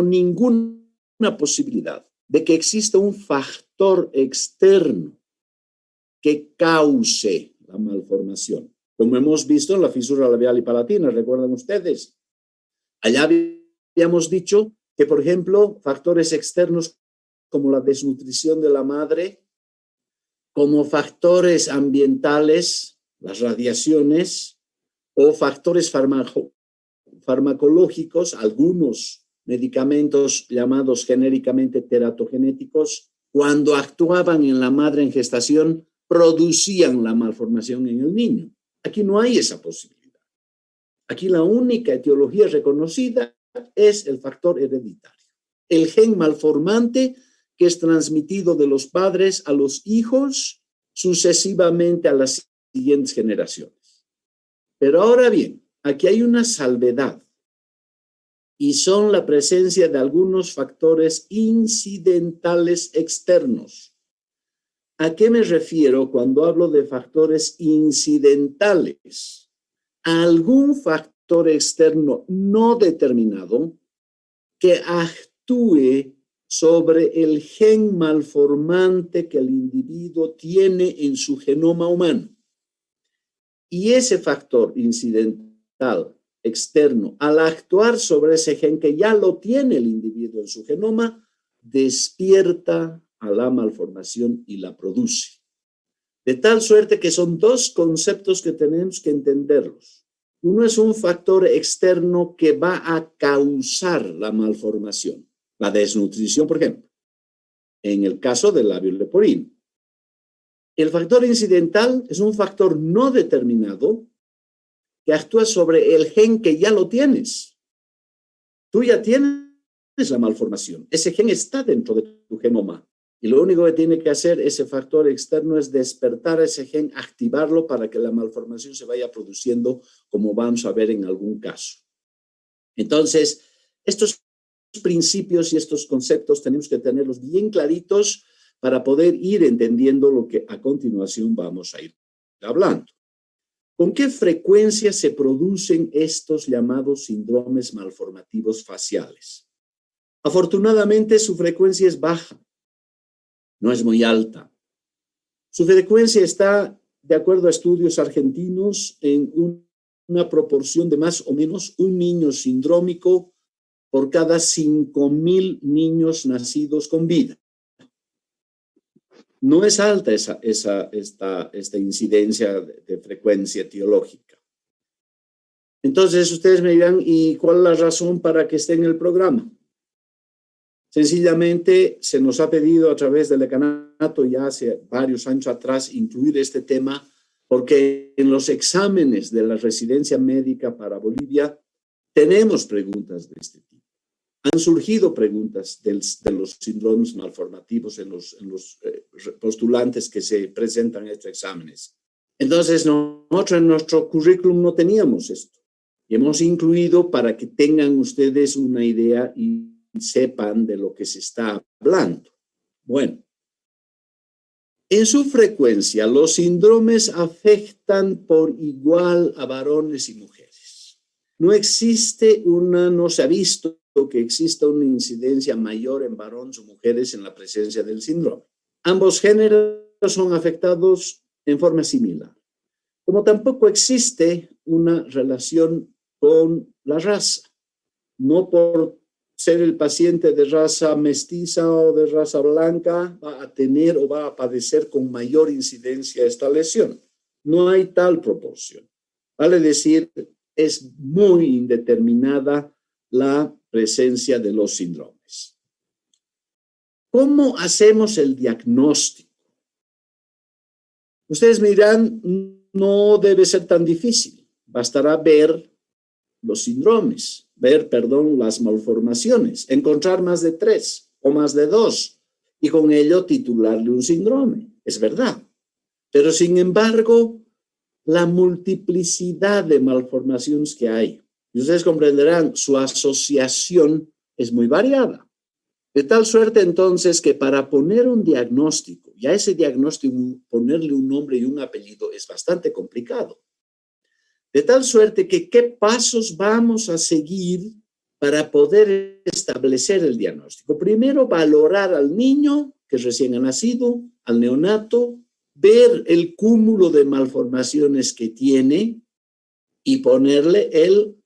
ninguna posibilidad de que exista un factor externo que cause la malformación. Como hemos visto en la fisura labial y palatina, ¿recuerdan ustedes? Allá habíamos dicho que, por ejemplo, factores externos como la desnutrición de la madre, como factores ambientales, las radiaciones, o factores farmacológicos, algunos medicamentos llamados genéricamente teratogenéticos, cuando actuaban en la madre en gestación, producían la malformación en el niño. Aquí no hay esa posibilidad. Aquí la única etiología reconocida es el factor hereditario, el gen malformante que es transmitido de los padres a los hijos sucesivamente a las siguientes generaciones. Pero ahora bien, aquí hay una salvedad y son la presencia de algunos factores incidentales externos. ¿A qué me refiero cuando hablo de factores incidentales? A algún factor externo no determinado que actúe sobre el gen malformante que el individuo tiene en su genoma humano. Y ese factor incidental externo, al actuar sobre ese gen que ya lo tiene el individuo en su genoma, despierta a la malformación y la produce. De tal suerte que son dos conceptos que tenemos que entenderlos. Uno es un factor externo que va a causar la malformación, la desnutrición, por ejemplo, en el caso del labio leporino. El factor incidental es un factor no determinado que actúa sobre el gen que ya lo tienes. Tú ya tienes la malformación. Ese gen está dentro de tu genoma. Y lo único que tiene que hacer ese factor externo es despertar ese gen, activarlo para que la malformación se vaya produciendo, como vamos a ver en algún caso. Entonces, estos principios y estos conceptos tenemos que tenerlos bien claritos para poder ir entendiendo lo que a continuación vamos a ir hablando. ¿Con qué frecuencia se producen estos llamados síndromes malformativos faciales? Afortunadamente, su frecuencia es baja, no es muy alta. Su frecuencia está, de acuerdo a estudios argentinos, en una proporción de más o menos un niño sindrómico por cada 5.000 niños nacidos con vida. No es alta esta incidencia de frecuencia etiológica. Entonces, ustedes me dirán, ¿y cuál es la razón para que esté en el programa? Sencillamente, se nos ha pedido a través del decanato ya hace varios años atrás incluir este tema, porque en los exámenes de la residencia médica para Bolivia tenemos preguntas de este tipo. Han surgido preguntas de los síndromes malformativos en los postulantes que se presentan a estos exámenes. Entonces, nosotros en nuestro currículum no teníamos esto. Y hemos incluido para que tengan ustedes una idea y sepan de lo que se está hablando. Bueno, en su frecuencia, los síndromes afectan por igual a varones y mujeres. No se ha visto que exista una incidencia mayor en varones o mujeres en la presencia del síndrome. Ambos géneros son afectados en forma similar. Como tampoco existe una relación con la raza. No por ser el paciente de raza mestiza o de raza blanca va a tener o va a padecer con mayor incidencia esta lesión. No hay tal proporción. Vale decir, es muy indeterminada la presencia de los síndromes. ¿Cómo hacemos el diagnóstico? Ustedes me dirán, no debe ser tan difícil. Bastará ver los síndromes, las malformaciones, encontrar más de 3 o más de 2 y con ello titularle un síndrome. Es verdad. Pero sin embargo, la multiplicidad de malformaciones que hay, y ustedes comprenderán, su asociación es muy variada. De tal suerte entonces que para poner un diagnóstico, y a ese diagnóstico ponerle un nombre y un apellido es bastante complicado. De tal suerte que qué pasos vamos a seguir para poder establecer el diagnóstico. Primero, valorar al niño que recién ha nacido, al neonato, ver el cúmulo de malformaciones que tiene y ponerle el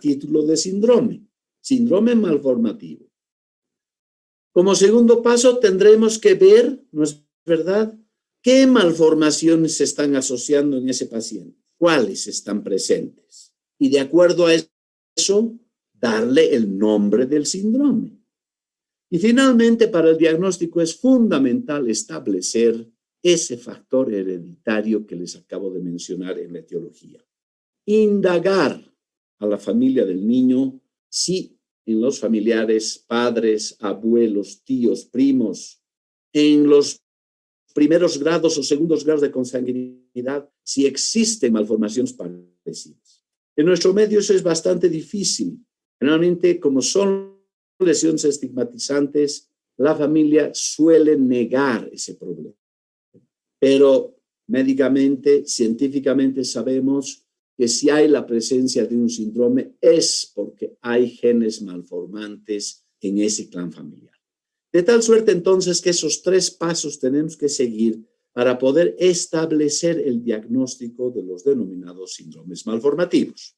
título de síndrome malformativo. Como segundo paso, tendremos que ver, ¿no es verdad?, qué malformaciones se están asociando en ese paciente, cuáles están presentes. Y de acuerdo a eso, darle el nombre del síndrome. Y finalmente, para el diagnóstico es fundamental establecer ese factor hereditario que les acabo de mencionar en la etiología. Indagar a la familia del niño si en los familiares, padres, abuelos, tíos, primos, en los primeros grados o segundos grados de consanguinidad, si existen malformaciones parecidas. En nuestro medio eso es bastante difícil. Generalmente, como son lesiones estigmatizantes, la familia suele negar ese problema. Pero médicamente, científicamente sabemos que si hay la presencia de un síndrome es porque hay genes malformantes en ese clan familiar. De tal suerte entonces que esos 3 pasos tenemos que seguir para poder establecer el diagnóstico de los denominados síndromes malformativos.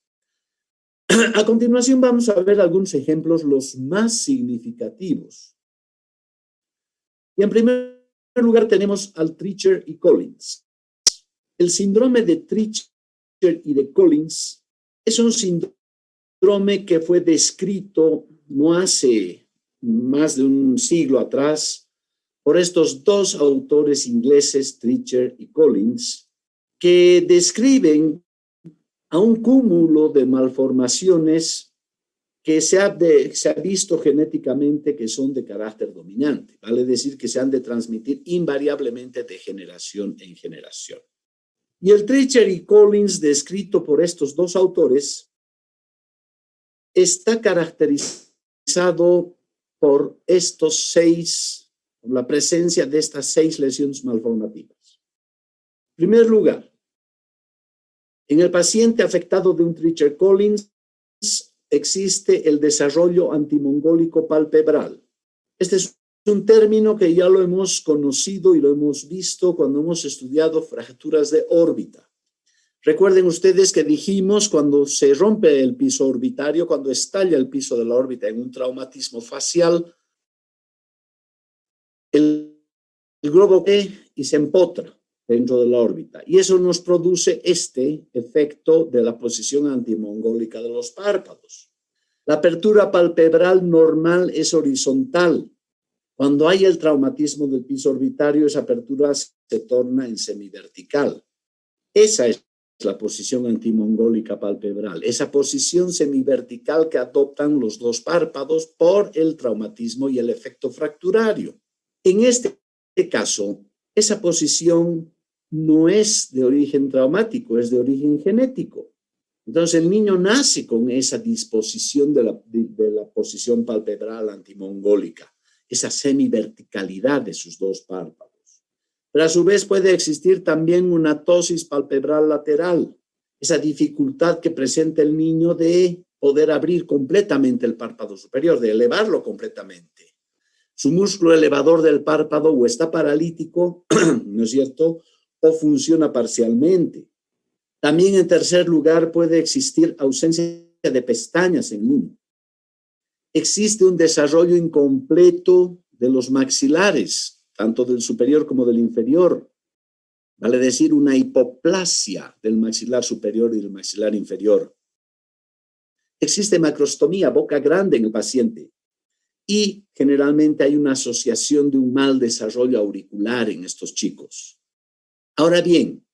A continuación vamos a ver algunos ejemplos, los más significativos. Y en primer lugar tenemos al Treacher y Collins. El síndrome de Treacher y de Collins es un síndrome que fue descrito no hace más de un siglo atrás por estos 2 autores ingleses, Treacher y Collins, que describen a un cúmulo de malformaciones que se ha visto genéticamente que son de carácter dominante, vale decir que se han de transmitir invariablemente de generación en generación. Y el Treacher y Collins, descrito por estos 2 autores, está caracterizado por la presencia de estas 6 lesiones malformativas. En primer lugar, en el paciente afectado de un Treacher Collins existe el desarrollo antimongólico palpebral. Este es un término que ya lo hemos conocido y lo hemos visto cuando hemos estudiado fracturas de órbita. Recuerden ustedes que dijimos cuando se rompe el piso orbitario, cuando estalla el piso de la órbita en un traumatismo facial, el globo cae y se empotra dentro de la órbita. Y eso nos produce este efecto de la posición antimongólica de los párpados. La apertura palpebral normal es horizontal. Cuando hay el traumatismo del piso orbitario, esa apertura se torna en semivertical. Esa es la posición antimongólica palpebral, esa posición semivertical que adoptan los 2 párpados por el traumatismo y el efecto fracturario. En este caso, esa posición no es de origen traumático, es de origen genético. Entonces, el niño nace con esa disposición de la posición palpebral antimongólica, esa semiverticalidad de sus 2 párpados. Pero a su vez puede existir también una ptosis palpebral lateral, esa dificultad que presenta el niño de poder abrir completamente el párpado superior, de elevarlo completamente. Su músculo elevador del párpado o está paralítico, ¿no es cierto?, o funciona parcialmente. También, en tercer lugar, puede existir ausencia de pestañas en el niño. Existe un desarrollo incompleto de los maxilares, tanto del superior como del inferior. Vale decir, una hipoplasia del maxilar superior y del maxilar inferior. Existe macrostomía, boca grande en el paciente. Y generalmente hay una asociación de un mal desarrollo auricular en estos chicos. Ahora bien,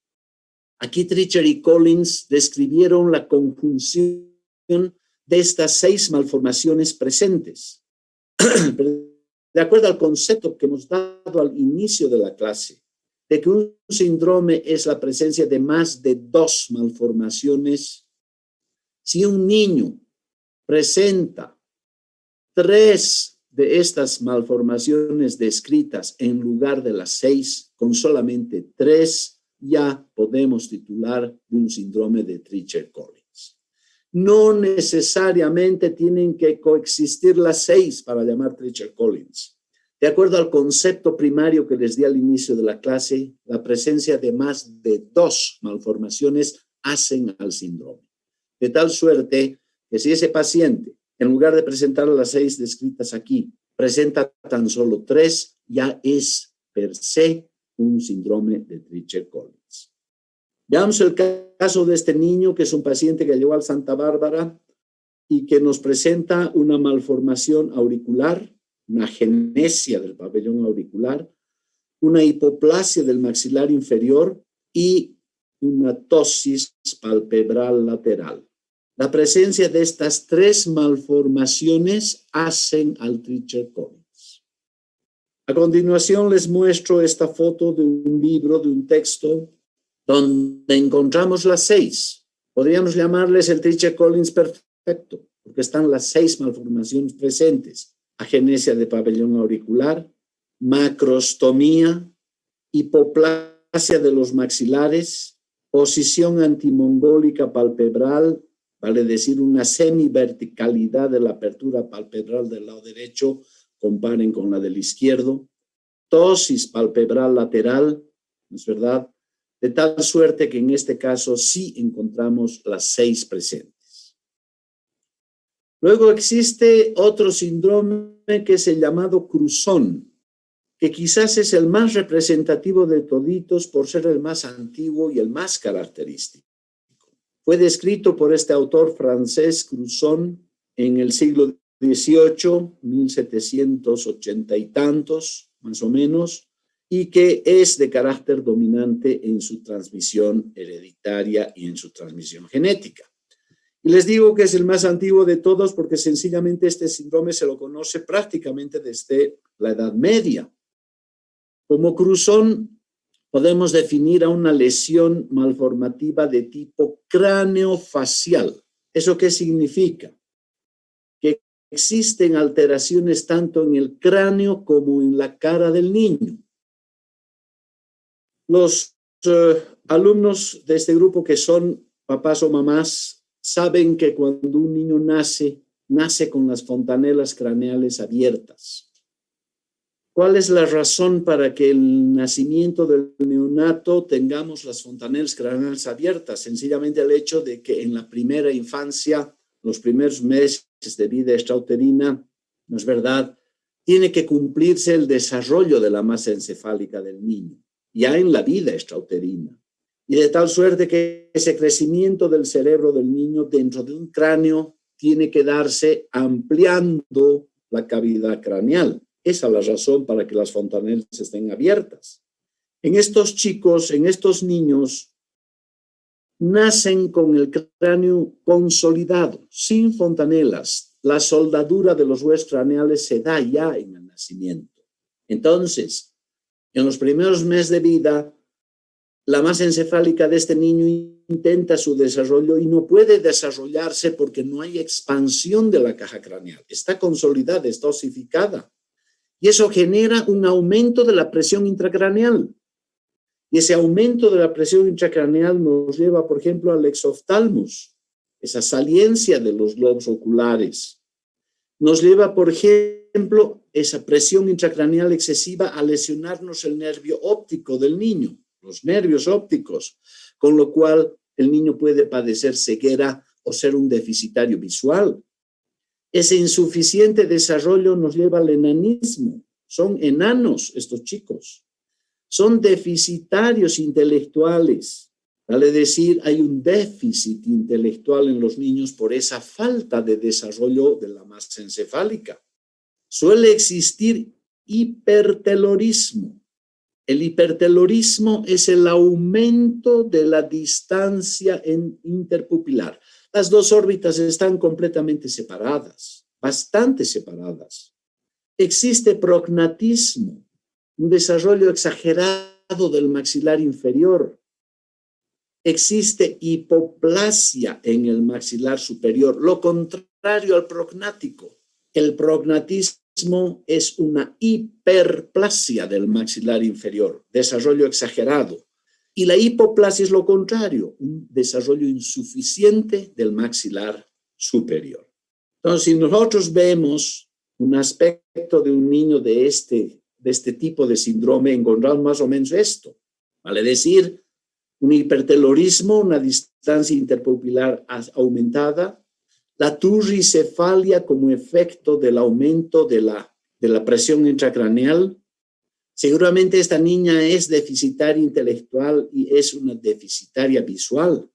aquí Treacher y Collins describieron la conjunción de estas 6 malformaciones presentes. De acuerdo al concepto que hemos dado al inicio de la clase, de que un síndrome es la presencia de más de 2 malformaciones, si un niño presenta 3 de estas malformaciones descritas en lugar de las 6, con solamente 3 ya podemos titular de un síndrome de Treacher Collins. No necesariamente tienen que coexistir las 6 para llamar Treacher-Collins. De acuerdo al concepto primario que les di al inicio de la clase, la presencia de más de 2 malformaciones hacen al síndrome. De tal suerte que si ese paciente, en lugar de presentar las 6 descritas aquí, presenta tan solo 3, ya es per se un síndrome de Treacher-Collins. Veamos el caso de este niño, que es un paciente que llegó al Santa Bárbara y que nos presenta una malformación auricular, una agenesia del pabellón auricular, una hipoplasia del maxilar inferior y una ptosis palpebral lateral. La presencia de estas 3 malformaciones hacen al Treacher-Collins. A continuación les muestro esta foto de un libro, de un texto, donde encontramos las 6. Podríamos llamarles el Treacher-Collins perfecto, porque están las 6 malformaciones presentes: agenesia de pabellón auricular, macrostomía, hipoplasia de los maxilares, posición antimongólica palpebral, vale decir una semiverticalidad de la apertura palpebral del lado derecho, comparen con la del izquierdo, ptosis palpebral lateral, ¿no es verdad? De tal suerte que en este caso sí encontramos las 6 presentes. Luego existe otro síndrome que es el llamado cruzón, que quizás es el más representativo de toditos por ser el más antiguo y el más característico. Fue descrito por este autor francés Cruzon en el siglo XVIII, 1780 y tantos, más o menos, y que es de carácter dominante en su transmisión hereditaria y en su transmisión genética. Y les digo que es el más antiguo de todos porque sencillamente este síndrome se lo conoce prácticamente desde la Edad Media. Como cruzón podemos definir a una lesión malformativa de tipo craneofacial. ¿Eso qué significa? Que existen alteraciones tanto en el cráneo como en la cara del niño. Los alumnos de este grupo que son papás o mamás saben que cuando un niño nace con las fontanelas craneales abiertas. ¿Cuál es la razón para que el nacimiento del neonato tengamos las fontanelas craneales abiertas? Sencillamente el hecho de que en la primera infancia, los primeros meses de vida extrauterina, ¿no es verdad?, tiene que cumplirse el desarrollo de la masa encefálica del niño, ya en la vida extrauterina. Y de tal suerte que ese crecimiento del cerebro del niño dentro de un cráneo tiene que darse ampliando la cavidad craneal. Esa es la razón para que las fontanelas estén abiertas. En estos chicos, en estos niños, nacen con el cráneo consolidado, sin fontanelas. La soldadura de los huesos craneales se da ya en el nacimiento. Entonces, en los primeros meses de vida, la masa encefálica de este niño intenta su desarrollo y no puede desarrollarse porque no hay expansión de la caja craneal. Está consolidada, está osificada. Y eso genera un aumento de la presión intracraneal. Y ese aumento de la presión intracraneal nos lleva, por ejemplo, al exoftalmos, esa saliencia de los globos oculares. Nos lleva, por ejemplo, esa presión intracraneal excesiva a lesionarnos el nervio óptico del niño, los nervios ópticos, con lo cual el niño puede padecer ceguera o ser un deficitario visual. Ese insuficiente desarrollo nos lleva al enanismo. Son enanos estos chicos. Son deficitarios intelectuales. Vale decir, hay un déficit intelectual en los niños por esa falta de desarrollo de la masa encefálica. Suele existir hipertelorismo. El hipertelorismo es el aumento de la distancia interpupilar. Las 2 órbitas están completamente separadas, bastante separadas. Existe prognatismo, un desarrollo exagerado del maxilar inferior. Existe hipoplasia en el maxilar superior, lo contrario al prognático. El prognatismo es una hiperplasia del maxilar inferior, desarrollo exagerado. Y la hipoplasia es lo contrario, un desarrollo insuficiente del maxilar superior. Entonces, si nosotros vemos un aspecto de un niño de este tipo de síndrome, encontramos más o menos esto. Vale decir, un hipertelorismo, una distancia interpupilar aumentada, la turricefalia como efecto del aumento de la presión intracraneal. Seguramente esta niña es deficitaria intelectual y es una deficitaria visual.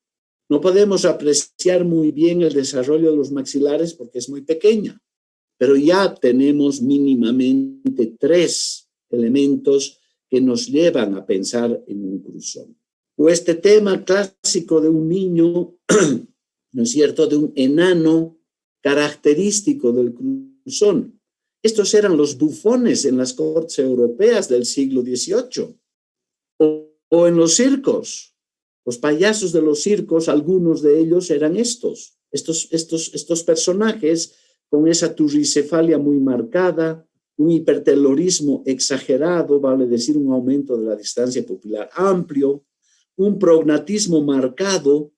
No podemos apreciar muy bien el desarrollo de los maxilares porque es muy pequeña, pero ya tenemos mínimamente 3 elementos que nos llevan a pensar en un cruzón. O este tema clásico de un niño, ¿no es cierto?, de un enano característico del cruzón. Estos eran los bufones en las cortes europeas del siglo XVIII. O en los circos. Los payasos de los circos, algunos de ellos eran estos personajes con esa turricefalia muy marcada, un hipertelorismo exagerado, vale decir un aumento de la distancia pupilar amplio, un prognatismo marcado,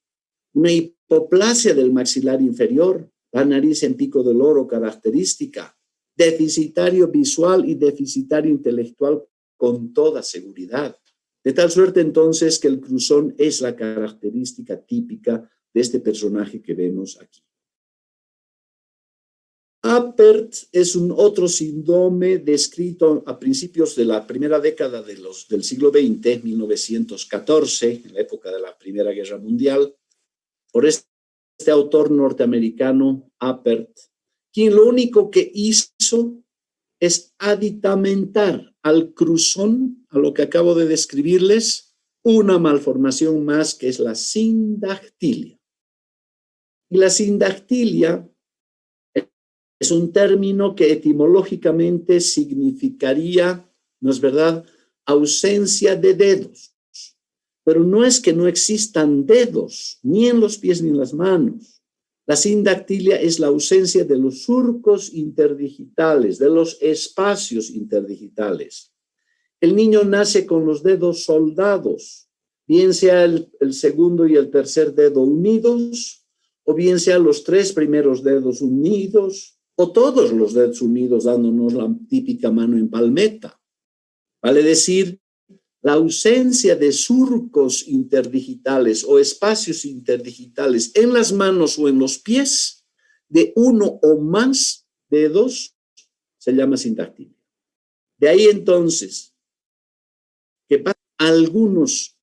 una hipoplasia del maxilar inferior, la nariz en pico del oro característica, deficitario visual y deficitario intelectual con toda seguridad. De tal suerte entonces que el cruzón es la característica típica de este personaje que vemos aquí. Apert es un otro síndrome descrito a principios de la primera década del siglo XX, 1914, en la época de la Primera Guerra Mundial, por este autor norteamericano, Apert, quien lo único que hizo es aditamentar al cruzón, a lo que acabo de describirles, una malformación más que es la sindactilia. Y la sindactilia es un término que etimológicamente significaría, ¿no es verdad?, ausencia de dedos. Pero no es que no existan dedos, ni en los pies ni en las manos. La sindactilia es la ausencia de los surcos interdigitales, de los espacios interdigitales. El niño nace con los dedos soldados, bien sea el segundo y el tercer dedo unidos, o bien sea los 3 primeros dedos unidos, o todos los dedos unidos dándonos la típica mano en palmeta. Vale decir, la ausencia de surcos interdigitales o espacios interdigitales en las manos o en los pies de uno o más dedos se llama sindactilia. De ahí entonces que algunos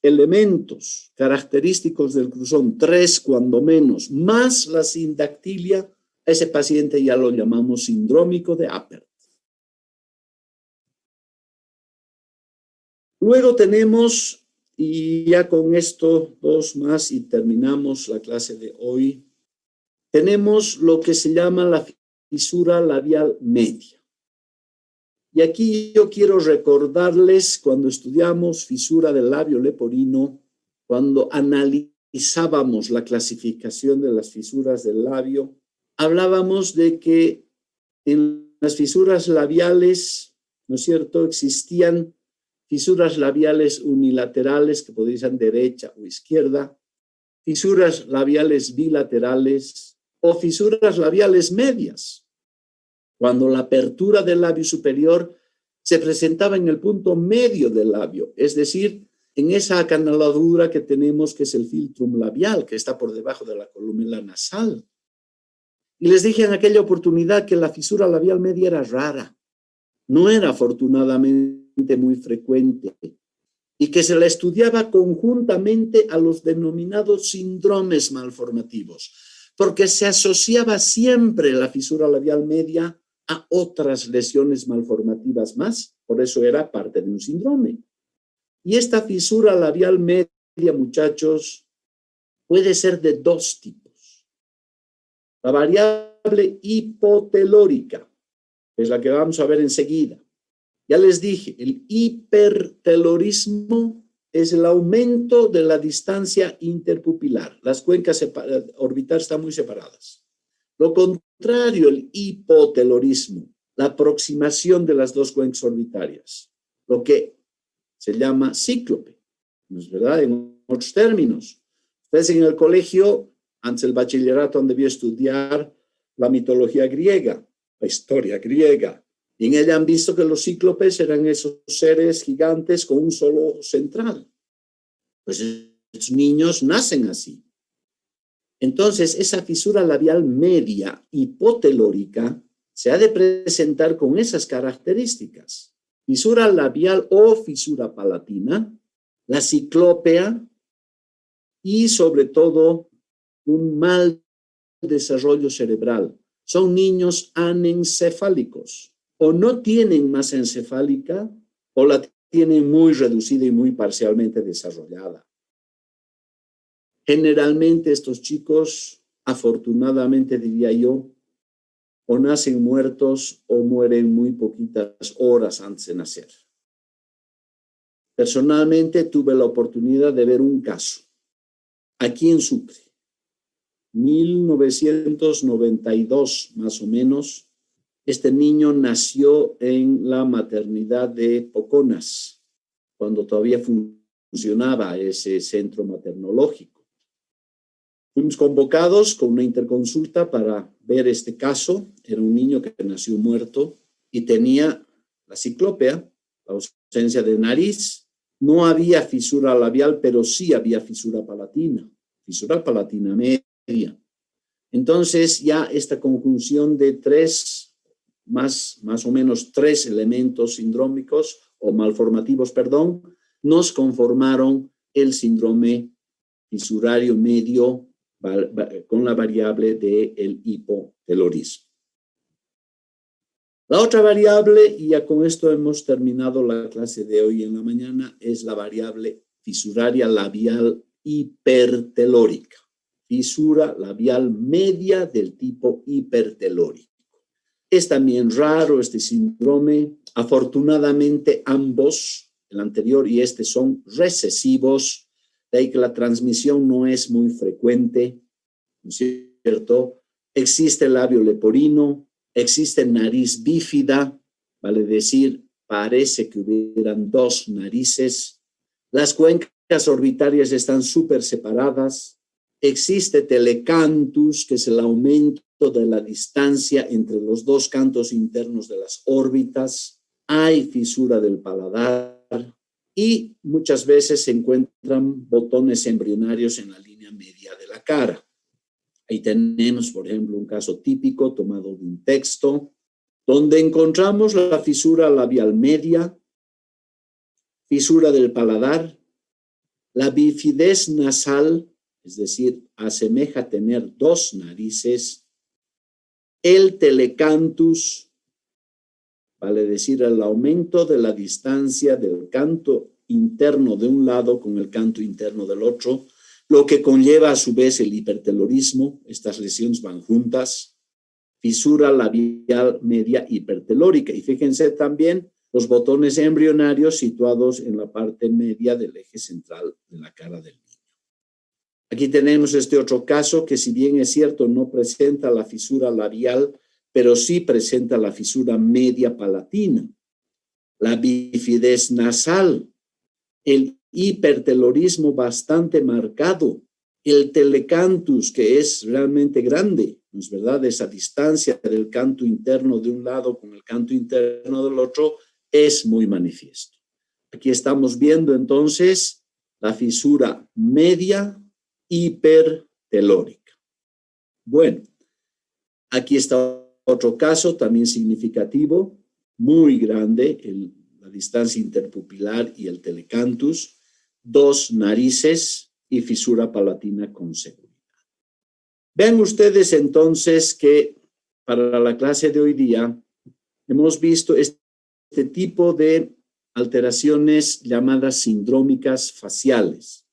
elementos característicos del cruzón, 3 cuando menos, más la sindactilia, a ese paciente ya lo llamamos sindrómico de Apert. Luego tenemos, y ya con esto 2 más y terminamos la clase de hoy, tenemos lo que se llama la fisura labial media. Y aquí yo quiero recordarles cuando estudiamos fisura del labio leporino, cuando analizábamos la clasificación de las fisuras del labio, hablábamos de que en las fisuras labiales, ¿no es cierto?, existían fisuras labiales unilaterales que podrían ser derecha o izquierda, fisuras labiales bilaterales o fisuras labiales medias, cuando la apertura del labio superior se presentaba en el punto medio del labio, es decir, en esa acanaladura que tenemos que es el filtrum labial, que está por debajo de la columela nasal. Y les dije en aquella oportunidad que la fisura labial media era rara, no era afortunadamente muy frecuente, y que se la estudiaba conjuntamente a los denominados síndromes malformativos, porque se asociaba siempre la fisura labial media a otras lesiones malformativas más, por eso era parte de un síndrome. Y esta fisura labial media, muchachos, puede ser de 2 tipos. La variable hipotelórica, es la que vamos a ver enseguida. Ya les dije, el hipertelorismo es el aumento de la distancia interpupilar. Las cuencas orbitales están muy separadas. Lo contrario, el hipotelorismo, la aproximación de las 2 cuencas orbitarias, lo que se llama cíclope. ¿no es verdad? En otros términos, ustedes en el colegio, antes del bachillerato, han debido estudiar la mitología griega, la historia griega. Y en ella han visto que los cíclopes eran esos seres gigantes con un solo ojo central. Pues los niños nacen así. Entonces, esa fisura labial media hipotelórica se ha de presentar con esas características. Fisura labial o fisura palatina, la ciclópea y sobre todo un mal desarrollo cerebral. Son niños anencefálicos o no tienen masa encefálica o la tienen muy reducida y muy parcialmente desarrollada. Generalmente estos chicos, afortunadamente diría yo, o nacen muertos o mueren muy poquitas horas antes de nacer. Personalmente tuve la oportunidad de ver un caso aquí en Sucre, 1992 más o menos. Este niño nació en la maternidad de Poconas, cuando todavía funcionaba ese centro maternológico. Fuimos convocados con una interconsulta para ver este caso. Era un niño que nació muerto y tenía la ciclópea, la ausencia de nariz. No había fisura labial, pero sí había fisura palatina media. Entonces ya esta conjunción de más o menos tres elementos sindrómicos o malformativos, nos conformaron el síndrome fisurario medio con la variable del hipotelorismo. La otra variable, y ya con esto hemos terminado la clase de hoy en la mañana, es la variable fisuraria labial hipertelórica. Fisura labial media del tipo hipertelórico. Es también raro este síndrome. Afortunadamente ambos, el anterior y este, son recesivos, de ahí que la transmisión no es muy frecuente, ¿no es cierto? Existe labio leporino, existe nariz bífida, vale decir, parece que hubieran dos narices. Las cuencas orbitarias están súper separadas. Existe telecanthus, que es el aumento de la distancia entre los dos cantos internos de las órbitas. Hay fisura del paladar y muchas veces se encuentran botones embrionarios en la línea media de la cara. Ahí tenemos, por ejemplo, un caso típico tomado de un texto, donde encontramos la fisura labial media, fisura del paladar, la bifidez nasal, es decir, asemeja tener dos narices, el telecanthus, vale decir, el aumento de la distancia del canto interno de un lado con el canto interno del otro, lo que conlleva a su vez el hipertelorismo. Estas lesiones van juntas. Fisura labial media hipertelórica. Y fíjense también los botones embrionarios situados en la parte media del eje central de la cara del niño. Aquí tenemos este otro caso que, si bien es cierto, no presenta la fisura labial, pero sí presenta la fisura media palatina, la bifidez nasal, el hipertelorismo bastante marcado, el telecanthus, que es realmente grande, ¿no es verdad? Esa distancia del canto interno de un lado con el canto interno del otro es muy manifiesto. Aquí estamos viendo entonces la fisura media hipertelórica. Bueno, aquí está otro caso también significativo, muy grande, la distancia interpupilar y el telecanthus, dos narices y fisura palatina con seguridad. Vean ustedes entonces que para la clase de hoy día hemos visto este tipo de alteraciones llamadas sindrómicas faciales.